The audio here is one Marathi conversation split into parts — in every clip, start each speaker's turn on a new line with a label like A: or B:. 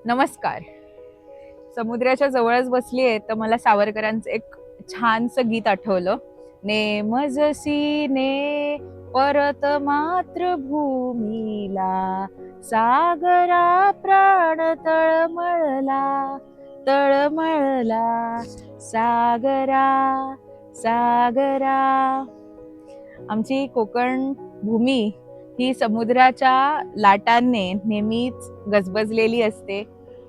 A: नमस्कार. समुद्राच्या जवळच बसली आहे तर मला सावरकरांचं एक छानसं गीत आठवलं. नेम जशी ने परत मातृभूमीला, सागरा प्राण तळमळला, तळमळला, सागरा, सागरा. आमची कोकण भूमी ही समुद्राच्या लाटांनी नेहमीच गजबजलेली असते.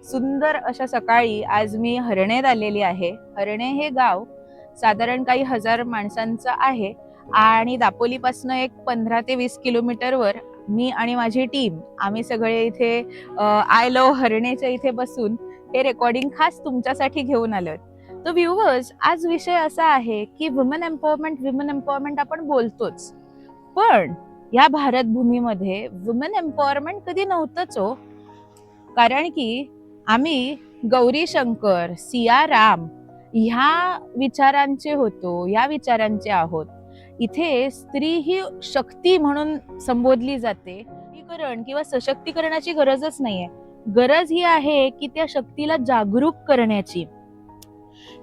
A: सुंदर अशा सकाळी आज मी हरणेत आलेली आहे. हरणे हे गाव साधारण काही हजार माणसांचं आहे आणि दापोलीपासून एक 15 ते 20 किलोमीटरवर मी आणि माझी टीम आम्ही सगळे इथे आय लव्ह हरणेच्या इथे बसून हे रेकॉर्डिंग खास तुमच्यासाठी घेऊन आलोय. तर व्ह्यूअर्स, आज विषय असा आहे की वुमन एम्पॉवरमेंट आपण बोलतोच, पण या भारत भूमीमध्ये वुमन एम्पॉवरमेंट कधी नव्हतंच हो. कारण की आम्ही गौरी शंकर, सिया राम ह्या विचारांचे होतो, या विचारांचे आहोत. इथे स्त्री ही शक्ती म्हणून संबोधली जाते. सशक्तीकरण किंवा सशक्तीकरणाची गरजच नाहीये. गरज ही आहे की त्या शक्तीला जागरूक करण्याची,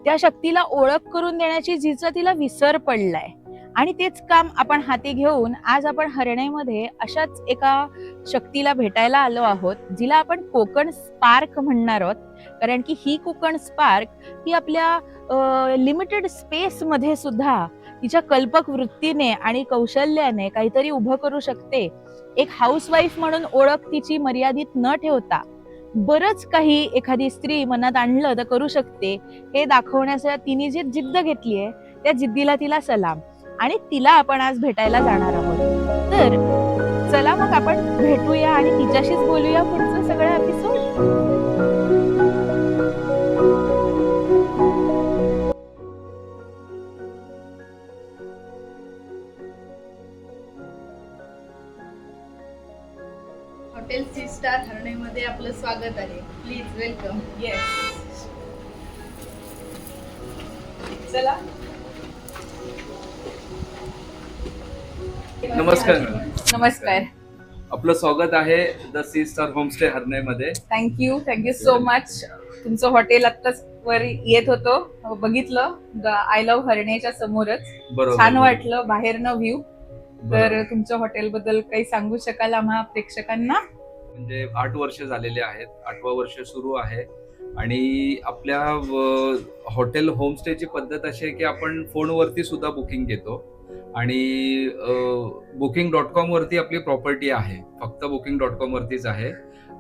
A: त्या शक्तीला ओळख करून देण्याची, जिचा तिला विसर पडलाय. आणि तेच काम आपण हाती घेऊन आज आपण हरणेमध्ये अशाच एका शक्तीला भेटायला आलो आहोत, जिला आपण कोकण स्पार्क म्हणणार आहोत. कारण की ही कोकण स्पार्क ही आपल्या लिमिटेड स्पेस मध्ये सुद्धा तिच्या कल्पक वृत्तीने आणि कौशल्याने काहीतरी उभं करू शकते. एक हाऊसवाईफ म्हणून ओळख तिची मर्यादित न ठेवता बरंच काही एखादी स्त्री मनात आणलं तर करू शकते, हे दाखवण्यासाठी तिने जी जिद्द घेतली आहे त्या जिद्दीला तिला सलाम. आणि तिला आपण आज भेटायला जाणार आहोत. तर चला मग आपण भेटूया आणि तिच्याशीच बोलूया पुढचं सगळं एपिसोड.
B: हॉटेल सी स्टार हरणेमध्ये आपलं स्वागत आहे. Please welcome.
A: येस, चला.
C: नमस्कार.
A: नमस्कार.
C: आपलं स्वागत आहे द सी स्टार होमस्टे हरणेमध्ये.
A: Thank you so much. तुमचं हॉटेल आत्ताच वर येत होतो, बघितलं आय लव्ह हरणेच्या समोरच.
C: बरोबर.
A: छान वाटलं बाहेरनं व्ह्यू. तर तुमच्या हॉटेल बद्दल काही सांगू शकाल आम्हा प्रेक्षकांना?
C: म्हणजे 8 वर्ष झालेले आहेत, 8वं वर्ष सुरू आहे. आणि आपल्या हॉटेल होमस्टेची पद्धत अशी आहे की आपण फोनवरती सुद्धा बुकिंग घेतो आणि booking.com वरती आपली प्रॉपर्टी आहे, फक्त booking.com वरतीच आहे.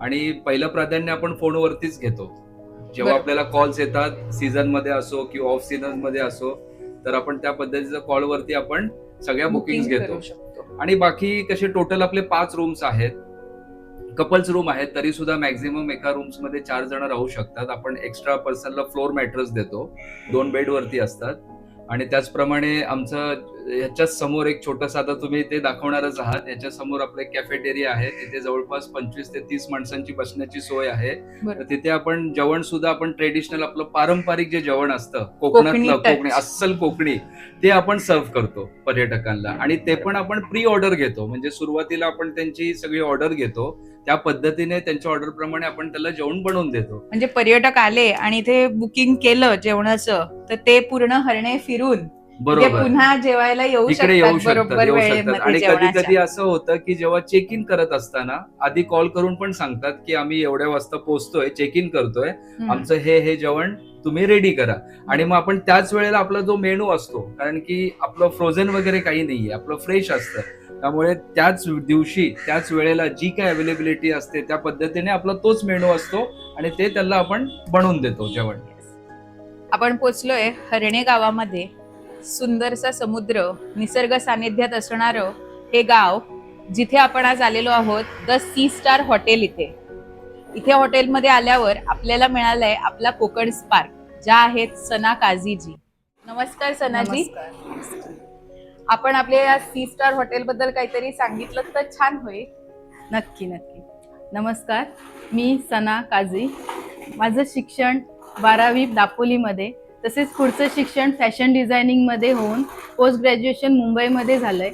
C: आणि पहिलं प्राधान्य आपण फोनवरतीच घेतो. जेव्हा आपल्याला कॉल्स येतात, सीझन मध्ये असो किंवा ऑफ सीझन मध्ये असो, तर आपण त्या पद्धतीचं कॉलवरती आपण सगळ्या बुकिंग घेतो. आणि बाकी कसे टोटल आपले 5 रूम्स आहेत, कपल्स रूम आहेत. तरी सुद्धा मॅक्झिमम एका रूम्स मध्ये 4 जण राहू शकतात. आपण एक्स्ट्रा पर्सनला फ्लोर मॅट्रेस देतो, 2 बेड वरती असतात. आणि त्याचप्रमाणे आमचं ह्याच्या समोर एक छोटंसं, आता तुम्ही ते दाखवणारच आहात, याच्या समोर आपलं कॅफेटेरिया आहे. तिथे जवळपास 25 ते 30 माणसांची बसण्याची सोय आहे. तर तिथे आपण जेवण सुद्धा आपण ट्रेडिशनल आपलं पारंपरिक जे जेवण असतं कोकणातलं, कोकणी अस्सल कोकणी, ते आपण सर्व्ह करतो पर्यटकांना. आणि ते पण आपण प्री ऑर्डर घेतो. म्हणजे सुरुवातीला आपण त्यांची सगळी ऑर्डर घेतो, त्या पद्धतीने त्यांच्या ऑर्डर प्रमाणे आपण त्याला जेवण बनवून देतो.
A: म्हणजे पर्यटक आले आणि ते बुकिंग केलं जेवणाचं, तर ते पूर्ण हरणे फिरून पुन्हा जेवायला येऊ शकतात.
C: आणि कधी कधी असं होतं की जेव्हा चेक इन करत असताना आधी कॉल करून पण सांगतात की आम्ही एवढ्या वाजता पोहोचतोय, चेक इन करतोय, आमचं हे जेवण तुम्ही रेडी करा. आणि मग आपण त्याच वेळेला आपला जो मेनू असतो, कारण की आपलं फ्रोझन वगैरे काही नाहीये, आपलं फ्रेश असतं, त्यामुळे त्याच दिवशी त्याच वेळेला जी काय अवेलेबिलिटी असते त्या पद्धतीने आपला तोच मेनू असतो आणि ते त्याला आपण बनवून देतो जेवण.
A: आपण पोचलोय हरणे गावामध्ये. सुंदरसा समुद्र, निसर्ग सानिध्यात असणारं हे गाव, जिथे आपण आज आलेलो आहोत, द सी स्टार हॉटेल. इथे हॉटेलमध्ये आल्यावर आपल्याला मिळालंय आपला कोकण स्पार्क, ज्या आहेत सना काझीजी. नमस्कार सनाजी. आपण आपल्या या सी स्टार हॉटेल बद्दल काहीतरी सांगितलं तर छान होईल.
B: नक्की नक्की. नमस्कार, मी सना काझी. माझं शिक्षण 12वी दापोलीमध्ये, तसेच पुढचं शिक्षण फॅशन डिझायनिंगमध्ये होऊन पोस्ट ग्रॅज्युएशन मुंबईमध्ये झालंय.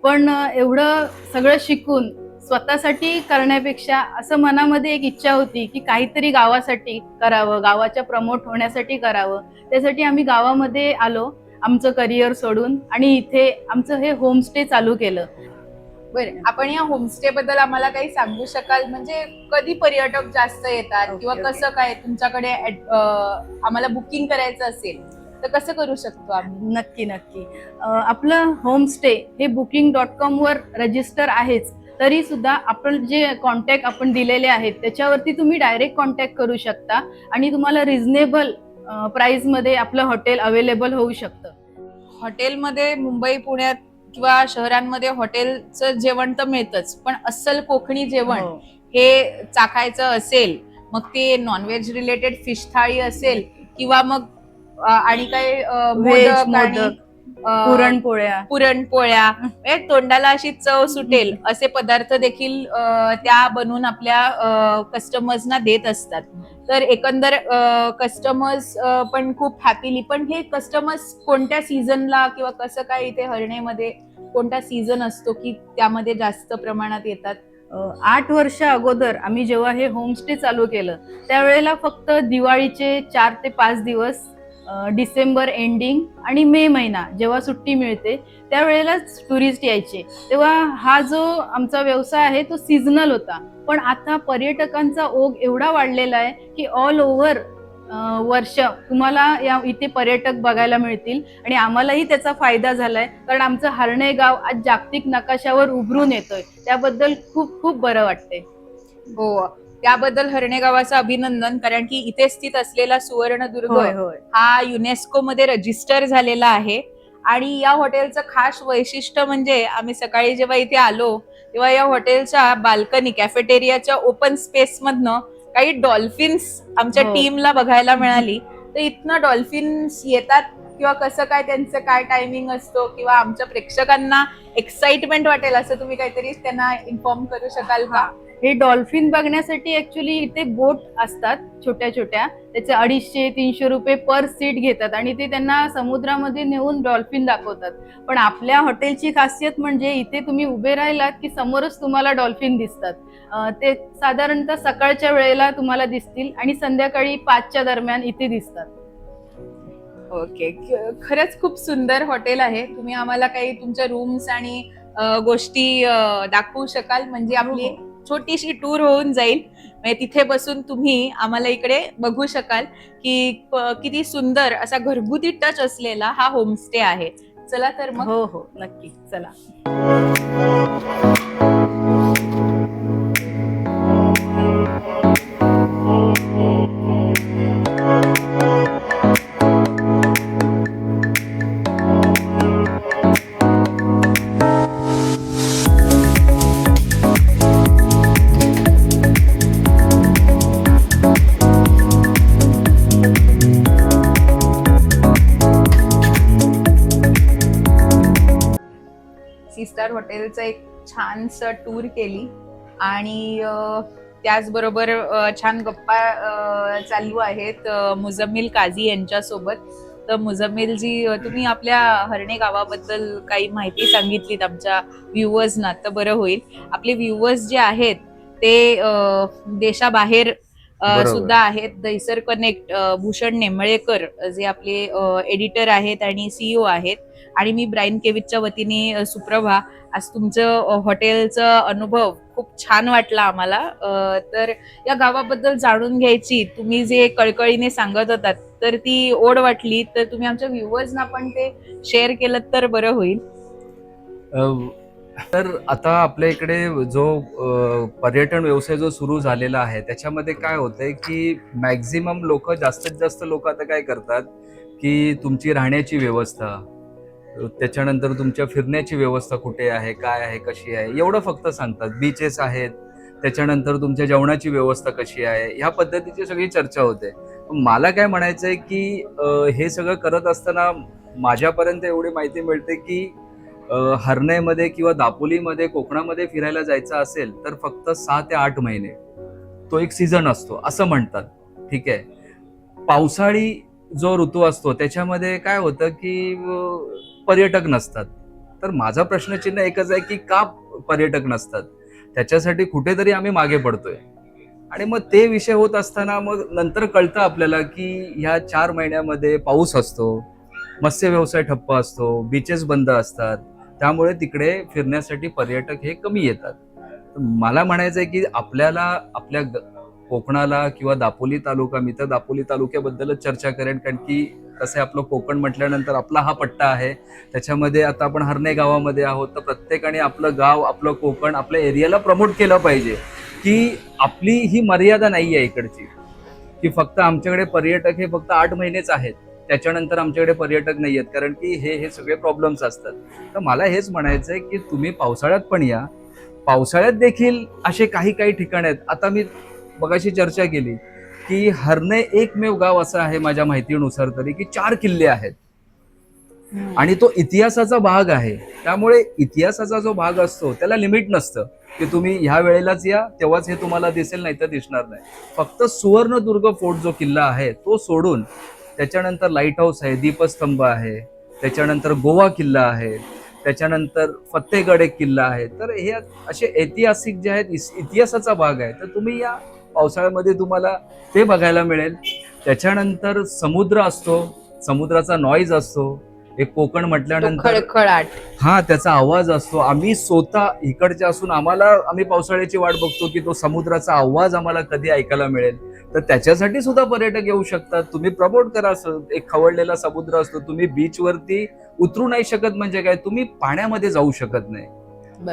B: पण एवढं सगळं शिकून स्वतःसाठी करण्यापेक्षा असं मनामध्ये एक इच्छा होती की काहीतरी गावासाठी करावं, गावाच्या प्रमोट होण्यासाठी करावं. त्यासाठी आम्ही गावामध्ये आलो आमचं करिअर सोडून आणि इथे आमचं हे होमस्टे चालू केलं.
A: बरं, आपण या होमस्टे बद्दल आम्हाला काही सांगू शकाल? म्हणजे कधी पर्यटक जास्त येतात
B: ओके,
A: किंवा
B: ओके.
A: कसं काय तुमच्याकडे आम्हाला बुकिंग करायचं असेल तर कसं करू शकतो आम्ही?
B: नक्की नक्की. आपलं होमस्टे हे booking.com वर रजिस्टर आहेच, तरी सुद्धा आपण जे कॉन्टॅक्ट आपण दिलेले आहेत त्याच्यावरती तुम्ही डायरेक्ट कॉन्टॅक्ट करू शकता आणि तुम्हाला रिझनेबल प्राइसमध्ये आपलं हॉटेल अवेलेबल होऊ शकतं.
A: हॉटेलमध्ये मुंबई पुण्यात किंवा शहरांमध्ये हॉटेलचं जेवण तर मिळतच, पण अस्सल कोकणी जेवण
B: हो.
A: हे चाखायचं असेल, मग ते नॉनव्हेज रिलेटेड फिश थाळी असेल किंवा मग आणि काही
B: व्हेज
A: मोदक आणि
B: मोदक, पुरणपोळ्या.
A: पुरणपोळ्या म्हणजे तोंडाला अशी चव सुटेल असे पदार्थ देखील त्या बनवून आपल्या कस्टमर्सना देत असतात. तर एकंदर कस्टमर्स पण खूप हॅपीली, पण हे कस्टमर्स कोणत्या सीझनला किंवा कसं काय इथे हरणेमध्ये कोणता सीझन असतो की त्यामध्ये जास्त प्रमाणात येतात?
B: 8 वर्ष अगोदर आम्ही जेव्हा हे होमस्टे चालू केलं त्यावेळेला फक्त दिवाळीचे 4 ते 5 दिवस, डिसेंबर एंडिंग आणि मे महिना जेव्हा सुट्टी मिळते त्यावेळेलाच टुरिस्ट यायचे. तेव्हा हा जो आमचा व्यवसाय आहे तो सीझनल होता. पण आता पर्यटकांचा ओघ एवढा वाढलेला आहे की ऑल ओव्हर वर्ष तुम्हाला या इथे पर्यटक बघायला मिळतील आणि आम्हालाही त्याचा फायदा झालाय, कारण आमचं हर्णे गाव आज जागतिक नकाशावर उभरून येतोय. त्याबद्दल खूप खूप बरं वाटतंय.
A: हो, त्याबद्दल हरणे गावाचं अभिनंदन, कारण की इथे स्थित असलेला सुवर्णदुर्ग
B: होय होय.
A: हा युनेस्को मध्ये रजिस्टर झालेला आहे. आणि या हॉटेलचं खास वैशिष्ट्य म्हणजे आम्ही सकाळी जेव्हा इथे आलो तेव्हा या हॉटेलच्या बाल्कनी कॅफेटेरियाच्या ओपन स्पेस मधनं काही डॉल्फिन्स आमच्या
B: हो.
A: टीमला बघायला मिळाली. तर इथनं डॉल्फिन्स येतात किंवा कसं काय, त्यांचं काय टायमिंग असतो किंवा आमच्या प्रेक्षकांना एक्साइटमेंट वाटेल असं तुम्ही काहीतरी त्यांना इन्फॉर्म करू शकाल का?
B: हे डॉल्फिन बघण्यासाठी ऍक्च्युली इथे बोट असतात छोट्या छोट्या, त्याचे 250-300 रुपये पर सीट घेतात आणि ते त्यांना समुद्रामध्ये नेऊन डॉल्फिन दाखवतात. पण आपल्या हॉटेलची खासियत म्हणजे इथे तुम्ही उभे राहिलात की समोरच तुम्हाला डॉल्फिन दिसतात. ते साधारणतः सकाळच्या वेळेला तुम्हाला दिसतील आणि संध्याकाळी 5च्या दरम्यान इथे दिसतात.
A: ओके, खरंच खूप सुंदर हॉटेल आहे. तुम्ही आम्हाला काही तुमच्या रूम्स आणि गोष्टी दाखवू शकाल? म्हणजे आपली छोटीशी टूर होऊन जाईल. म्हणजे तिथे बसून तुम्ही आम्हाला इकडे बघू शकाल की किती सुंदर असा घरगुती टच असलेला हा होमस्टे आहे. चला तर मग.
B: हो हो, नक्की, चला.
A: सी स्टार हॉटेलचं एक छानसं टूर केली आणि त्याचबरोबर छान गप्पा चालू आहेत मुजम्मिल काझी यांच्यासोबत. तर मुजम्मिल जी, तुम्ही आपल्या हरणे गावाबद्दल काही माहिती सांगितलीत आमच्या व्ह्युअर्सना तर बरं होईल. आपले व्ह्युअर्स जे आहेत ते देशाबाहेर
C: बरोबर.
A: सुद्धा आहेत. दैसर कनेक्ट भूषण नेमळेकर जे आपले एडिटर आहेत आणि CEO आहेत, आणि मी ब्राईन केविचच्या वतीने सुप्रभा. आज तुमचं हॉटेलचा अनुभव खूप छान वाटला आम्हाला. तर या गावाबद्दल जाणून घ्यायची, तुम्ही जे कळकळीने सांगत होतात तर ती ओढ वाटली. तर तुम्ही आमच्या व्ह्युअर्सना पण ते शेअर केलं तर बरं होईल.
C: तर आता आपल्या इकडे जो पर्यटन व्यवसाय जो सुरू झालेला आहे त्याच्यामध्ये काय होतंय की मॅक्झिमम लोक, जास्तीत जास्त लोक आता काय करतात की तुमची राहण्याची व्यवस्था, त्याच्यानंतर तुमच्या फिरण्याची व्यवस्था कुठे आहे, काय आहे, कशी आहे, एवढं फक्त सांगतात. बीचेस आहेत, त्याच्यानंतर तुमच्या जेवणाची व्यवस्था कशी आहे, ह्या पद्धतीची सगळी चर्चा होते. मला काय म्हणायचंय की हे सगळं करत असताना माझ्यापर्यंत एवढी माहिती मिळते की हर्णेमध्ये किंवा दापोलीमध्ये, कोकणामध्ये फिरायला जायचं असेल तर फक्त 6 ते 8 महिने तो एक सीझन असतो असं म्हणतात. ठीक आहे. पावसाळी जो ऋतू असतो त्याच्यामध्ये काय होतं की पर्यटक नसतात. तर माझा प्रश्नचिन्ह एकच आहे की का पर्यटक नसतात? त्याच्यासाठी कुठेतरी आम्ही मागे पडतोय. आणि मग ते विषय होत असताना मग नंतर कळतं आपल्याला की ह्या 4 महिन्यामध्ये पाऊस असतो, मत्स्य व्यवसाय ठप्प असतो, बीचेस बंद असतात, त्यामुळे तिकडे फिरण्यासाठी पर्यटक हे कमी येतात. तर मला म्हणायचं आहे की आपल्याला आपल्या कोकणाला किंवा दापोली तालुका, मी तर दापोली तालुक्याबद्दलच चर्चा करेन, कारण की कसं आहे, आपलं कोकण म्हटल्यानंतर आपला हा पट्टा आहे, त्याच्यामध्ये आता आपण हर्णे गावामध्ये आहोत, तर प्रत्येकाने आपलं गाव, आपलं कोकण, आपल्या एरियाला प्रमोट केलं पाहिजे की आपली ही मर्यादा नाही आहे इकडची, की फक्त आमच्याकडे पर्यटक हे फक्त 8 महिनेच आहेत, त्याच्यानंतर आमच्याकडे पर्यटक नाही आहेत, कारण की हे सगळे प्रॉब्लेम्स असतात. तर मला हेच म्हणायचं आहे की तुम्ही पावसाळ्यात पण या, पावसाळ्यात देखील असे काही काही ठिकाण आहेत. आता मी मगाशी चर्चा केली की हर्णे एकमेव गाव असं आहे माझ्या माहितीनुसार तरी की 4 किल्ले आहेत आणि तो इतिहासाचा भाग आहे. त्यामुळे इतिहासाचा जो भाग असतो त्याला लिमिट नसतं की तुम्ही ह्या वेळेलाच या, तेव्हाच हे तुम्हाला दिसेल, नाही तर दिसणार नाही. फक्त सुवर्णदुर्ग फोर्ट जो किल्ला आहे तो सोडून त्याच्यानंतर लाईट हाऊस आहे, दीपस्तंभ आहे, त्याच्यानंतर गोवा किल्ला आहे, त्याच्यानंतर फत्तेगड एक किल्ला आहे. तर हे असे ऐतिहासिक जे आहेत, इतिहासाचा भाग आहे. तर तुम्ही या पावसाळ्यामध्ये, तुम्हाला ते बघायला मिळेल. त्याच्यानंतर समुद्र असतो, समुद्राचा नॉईज असतो. एक कोकण म्हटल्यानंतर
A: खळखळाट.
C: हा त्याचा आवाज असतो. आम्ही स्वतः इकडचे असून आम्ही पावसाळ्याची वाट बघतो की तो समुद्राचा आवाज आम्हाला कधी ऐकायला मिळेल. तर त्याच्यासाठी सुद्धा पर्यटक येऊ शकतात. तुम्ही प्रमोट करा. एक खवळलेला समुद्र असतो, तुम्ही बीचवरती उतरू नाही शकत म्हणजे काय, तुम्ही पाण्यामध्ये जाऊ शकत नाही,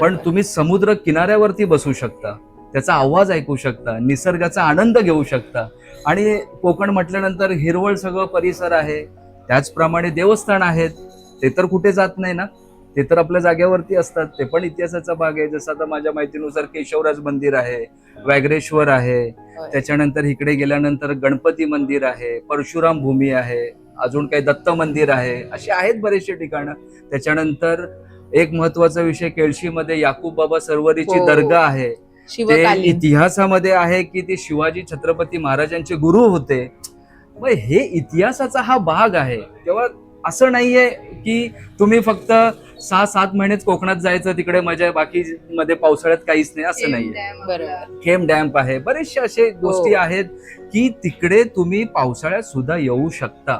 C: पण तुम्ही समुद्र किनाऱ्यावरती बसू शकता, त्याचा आवाज ऐकू शकता, निसर्गाचा आनंद घेऊ शकता. आणि कोकण म्हटल्यानंतर हिरवळ सगळं परिसर आहे, त्याचप्रमाणे देवस्थान आहेत, ते तर कुठे जात नाही ना, ते तर आपल्या जागेवरती असतात, ते पण इतिहासाचा भाग आहे. जसं आता माझ्या माहितीनुसार केशवराज मंदिर आहे, व्याघ्रेश्वर आहे, त्याच्यानंतर इकडे गेल्यानंतर गणपती मंदिर आहे, परशुराम भूमी आहे, अजून काही दत्त मंदिर आहे, अशी आहेत बरेचसे ठिकाणं. त्याच्यानंतर एक महत्वाचा विषय, केळशीमध्ये याकूब बाबा सरवरीची दर्गा आहे. ते इतिहासामध्ये आहे की ते शिवाजी छत्रपती महाराजांचे गुरु होते. मग हे इतिहासाचा हा भाग आहे. तेव्हा असं नाहीये की तुम्ही फक्त 6-7 महिनेच कोकणात जायचं, तिकडे मजा आहे, बाकी मध्ये पावसाळ्यात काहीच नाही, असं नाहीये. खेम डॅम्प आहे, बरेचसे असे गोष्टी आहेत की तिकडे तुम्ही पावसाळ्यात सुद्धा येऊ शकता.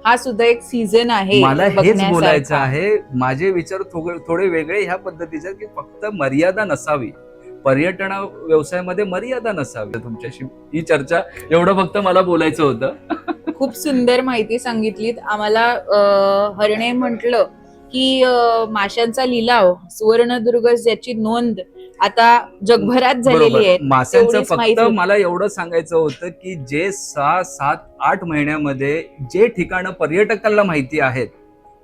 A: हा सुद्धा एक सीझन आहे.
C: मला हेच बोलायचं आहे. माझे विचार थोडे वेगळे ह्या पद्धतीचे की फक्त मर्यादा नसावी, पर्यटन व्यवसायामध्ये मर्यादा नसावी. तुमच्याशी ही चर्चा, एवढं फक्त मला बोलायचं होतं.
A: खूप सुंदर माहिती सांगितलीत आम्हाला. हरणे म्हटलं की माशांचा लिलाव, सुवर्णदुर्ग ज्याची नोंद आता जगभरात झालेली आहे.
C: माशांचं फक्त मला एवढं सांगायचं होतं की जे 6, 7, 8 महिन्यामध्ये जे ठिकाणं पर्यटकांना माहिती आहेत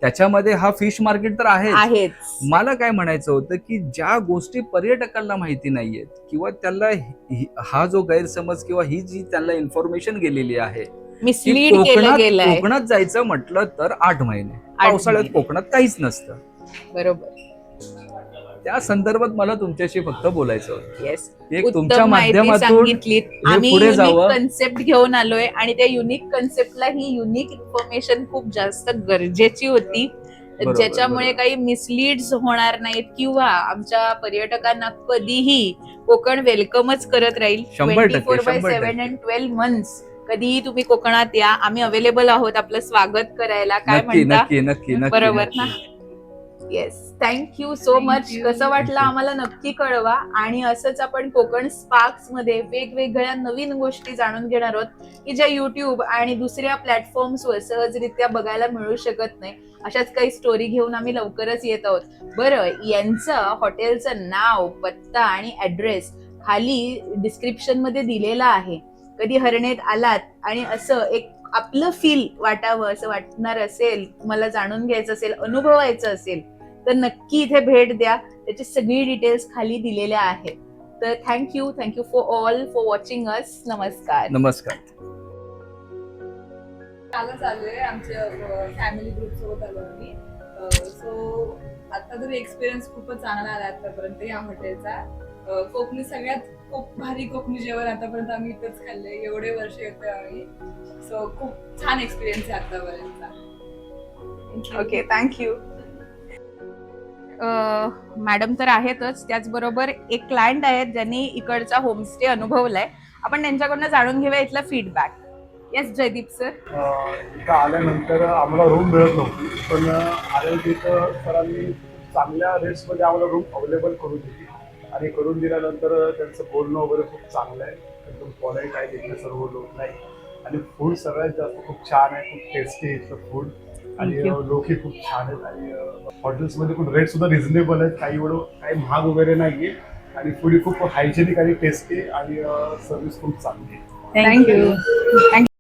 C: त्याच्यामध्ये हा फिश मार्केट तर आहेच. मला काय म्हणायचं होतं की ज्या गोष्टी पर्यटकांना माहिती नाहीयेत किंवा त्यांना हा जो गैरसमज किंवा ही जी त्यांना इन्फॉर्मेशन गेलेली आहे,
A: मिसलीड केलं गेलंय.
C: कोकणात जायचं म्हटलं तर 8 महिने, पावसाळ्यात कोकणात काहीच नसतं.
A: बरोबर.
C: त्या संदर्भात मला तुमच्याशी फक्त बोलायचं होतं.
A: येस,
C: एक तुमच्या माध्यमातून
A: आम्ही
C: पुढे जावं.
A: कन्सेप्ट घेऊन आलोय आणि त्या युनिक कन्सेप्टला ही युनिक इन्फॉर्मेशन खूप जास्त गरजेची होती, ज्याच्यामुळे काही मिसलीड्स होणार नाहीत किंवा आमच्या पर्यटकांना कधीही कोकण वेलकमच करत राहील. 24/7 and 12 months कधीही तुम्ही कोकणात या, आम्ही अवेलेबल आहोत आपलं स्वागत करायला. काय म्हणता?
C: नक्की.
A: बरोबर ना? Yes, thank you so much. कसं वाटलं आम्हाला नक्की कळवा. आणि असंच आपण कोकण स्पार्क्स मध्ये वेगवेगळ्या नवीन गोष्टी जाणून घेणार आहोत की ज्या युट्यूब आणि दुसऱ्या प्लॅटफॉर्म्सवर सहजरित्या बघायला मिळू शकत नाही. अशाच काही स्टोरी घेऊन आम्ही लवकरच येत आहोत. बरं, यांचं हॉटेलचं नाव, पत्ता आणि ऍड्रेस खाली डिस्क्रिप्शन मध्ये दिलेला आहे. कधी हरणेत आलात आणि असं एक आपलं फील वाटावं, असं वाटणार असेल, तुम्हाला जाणून घ्यायचं असेल, अनुभवायचं असेल, तर नक्की इथे भेट द्या. त्याची सगळी डिटेल्स खाली दिलेल्या आहेत. तर thank you for all for watching us. नमस्कार.
B: चालू आमच्या फॅमिली ग्रुप सोबत आलो आम्ही. सो आता तरी एक्सपिरियन्स खूपच चांगला आला आतापर्यंत या हॉटेलचा. कोकणी सगळ्यात खूप भारी कोकणी जेवण आतापर्यंत आम्ही इथंच खाल्लंय. एवढे वर्ष येतोय आम्ही. सो खूप छान एक्सपिरियन्स आहे आतापर्यंतचा.
A: Okay, thank you. मॅडम तर आहेतच, त्याचबरोबर एक क्लायंट आहेत ज्यांनी इकडचा होमस्टे अनुभवलाय. आपण त्यांच्याकडनं जाणून घेऊया इथला फीडबॅक. Yes Jaydeep sir.
D: इथं आल्यानंतर आम्हाला रूम मिळत नव्हती, पण आल्यानंतर इथं सरांनी चांगल्या रेट्समध्ये आम्हाला रूम अवेलेबल करून दिली आणि करून दिल्यानंतर त्यांचं बोलणं वगैरे खूप चांगलं आहे, एकदम पॉलाईट आहे, तिथले सर्व लोक नाही. आणि फूड सगळ्यात जास्त खूप छान आहे, खूप टेस्टी आहे इथलं फूड आणि लोकही खूप छान आहेत आणि हॉटेल्समध्ये पण रेट सुद्धा रिझनेबल आहेत, काही महाग वगैरे नाही आहे आणि फूड खूप हायजेनिक आणि टेस्टी आणि सर्व्हिस खूप चांगली आहे.
B: थँक्यू.